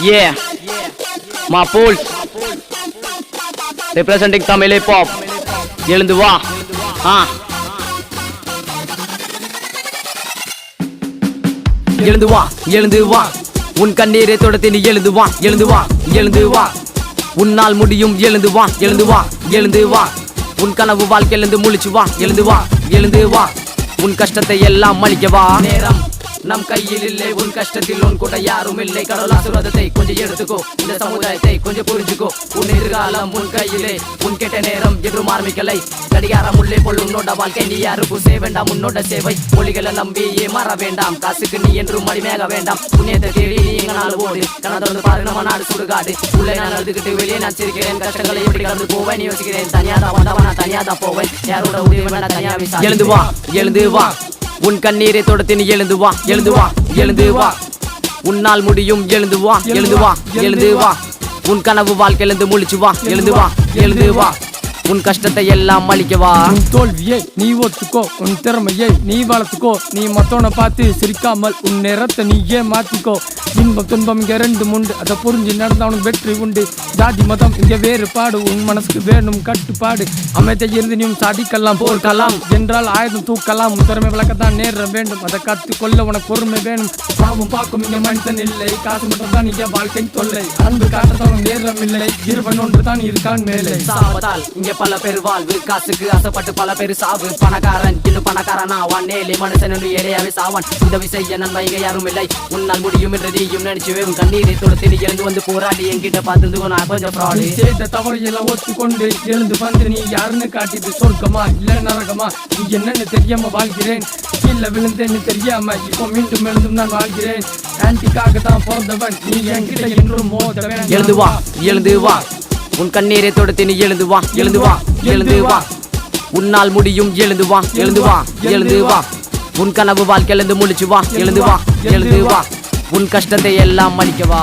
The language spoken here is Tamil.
Yeah, my pools representing Tamil hip hop. எழுந்து வா எழுந்து வா எழுந்து வா உன் கண்ணீரை தொடர்ந்து நீ எழுந்து வா எழுந்து வா எழுந்து வா உன்னால் முடியும் எழுந்து வா எழுந்து வா எழுந்து வா உன் கனவு வாழ்க்கையிலிருந்து முழிச்சு வா எழுந்து வா எழுந்து வா உன் கஷ்டத்தை எல்லாம் மலிக்க வா நேரம் நம் கையில் இல்லை உன் கஷ்டத்தில் உன் கூட யாரும் இல்லை கடவுள் ஆசீர்வாதத்தை கொஞ்சம் எடுத்துக்கோ இந்த சமுதாயத்தை கொஞ்சம் புரிஞ்சுக்கோ உன் எதிர்காலம் உன் கையிலே உன் கெட்ட நேரம் என்றும் ஆரம்பிக்கலை கடிகாரம் உள்ளே போல் உன்னோட வாழ்க்கை நீ யாருக்கும் செய்ய வேண்டாம் உன்னோட சேவை மொழிகளை நம்பி ஏமாற வேண்டாம் காசுக்கு நீ என்றும் மடிமையாக வேண்டாம் புண்ணியத்தை தேடி நீ எங்க நாள் ஓடு கணத்தொன்று பாரு நம்ம நாடு சுடுகாடு உள்ளே நான் அழுதுகிட்டு வெளியே நான் சிரிக்கிறேன் கஷ்டங்களை எப்படி கடந்து போவேன் யோசிக்கிறேன் தனியாதான் வந்தவன் நான் தனியாதான் போவேன் யாரோட உதவி வேண்டாம் தனியா எழுந்து வா எழுந்து வா உன் கண்ணீரை தொடர்ந்து நீ எழுந்து வா எழுந்து வா எழுந்து வா உன்னால் முடியும் எழுந்து வா எழுந்து வா எழுந்து வா உன் கனவு வாழ்க்கையிலிருந்து முழிச்சு வா எழுந்து வா எழுந்து வா உன் கஷ்டத்தை எல்லாம் மலிக்கவா உன் தோல்வியை நீ ஓட்டுக்கோ உன் திறமையை நீ வளர்த்துக்கோ நீ மத்தவனை பார்த்து சிரிக்காமல் உன் நிறத்தை நீயே மாத்திக்கோ இன்பம் துன்பம் இங்க ரெண்டும் உண்டு அதை புரிஞ்சு நடந்த அவனுக்கு வெற்றி உண்டு ஜாதி மதம் இங்க வேறுபாடு உன் மனசுக்கு வேணும் கட்டுப்பாடு அமைதியை இருந்து நீயும் சாதிக்கலாம் போர்க்கலாம் என்றால் ஆயுதம் தூக்கலாம் உன் திறமை விளக்கத்தான் நேரம் வேண்டும் அதை கற்றுக்கொள்ள உனக்கு பொறுமை வேணும் பாவம் பார்க்கும் இங்க மனிதன் இல்லை காசு மட்டும் தான் இங்க வாழ்க்கை தொல்லை அன்பு காட்டத்தான் நேரம் இல்லை இருவன் ஒன்று தான் இருக்கான் மேலே சாவதால் இங்க பல பேர் வாழ்வு காசுக்கு ஆசைப்பட்டு பல பேர் சாவு பணக்காரன் இன்னும் பணக்காரன் ஆவான் நேலே மனுஷன் என்று ஏழையாவே சாவான் உதவி செய்ய நன்மை இங்க யாரும் இல்லை உன்னால் முடியும் என்று நீயும் நினைச்சுவே உன் கண்ணீரை தொடுத்து நீ எழுந்து வந்து போராடி என்கிட்ட பார்த்து நான் கொஞ்சம் ஃப்ராடு செய்த தவறையெல்லாம் ஒத்துக்கொண்டு எழுந்து வந்து நீ யாருன்னு காட்டிட்டு சொர்க்கமா இல்ல நரகமா நீ என்னன்னு தெரியாம வாழ்கிறேன் கீழே விழுந்தேன்னு தெரியாம இப்போ மீண்டும் எழுந்தும் நான் வாழ்கிறேன் ஆன்டிக்காக தான் பிறந்தவன் நீ என்கிட்ட என்றும் மோதவன் எழுந்து வா எழுந்து வா உன் கண்ணீரை தொடர்ந்து நீ எழுந்து வா எழுந்து வா எழுந்து வா உன்னால் முடியும் எழுந்து வா எழுந்து வா எழுந்து வா உன் கனவு வாழ்க்கையிலிருந்து முழிச்சு வா எழுந்து வா எழுந்து வா உன் கஷ்டத்தை எல்லாம் மலிக்க வா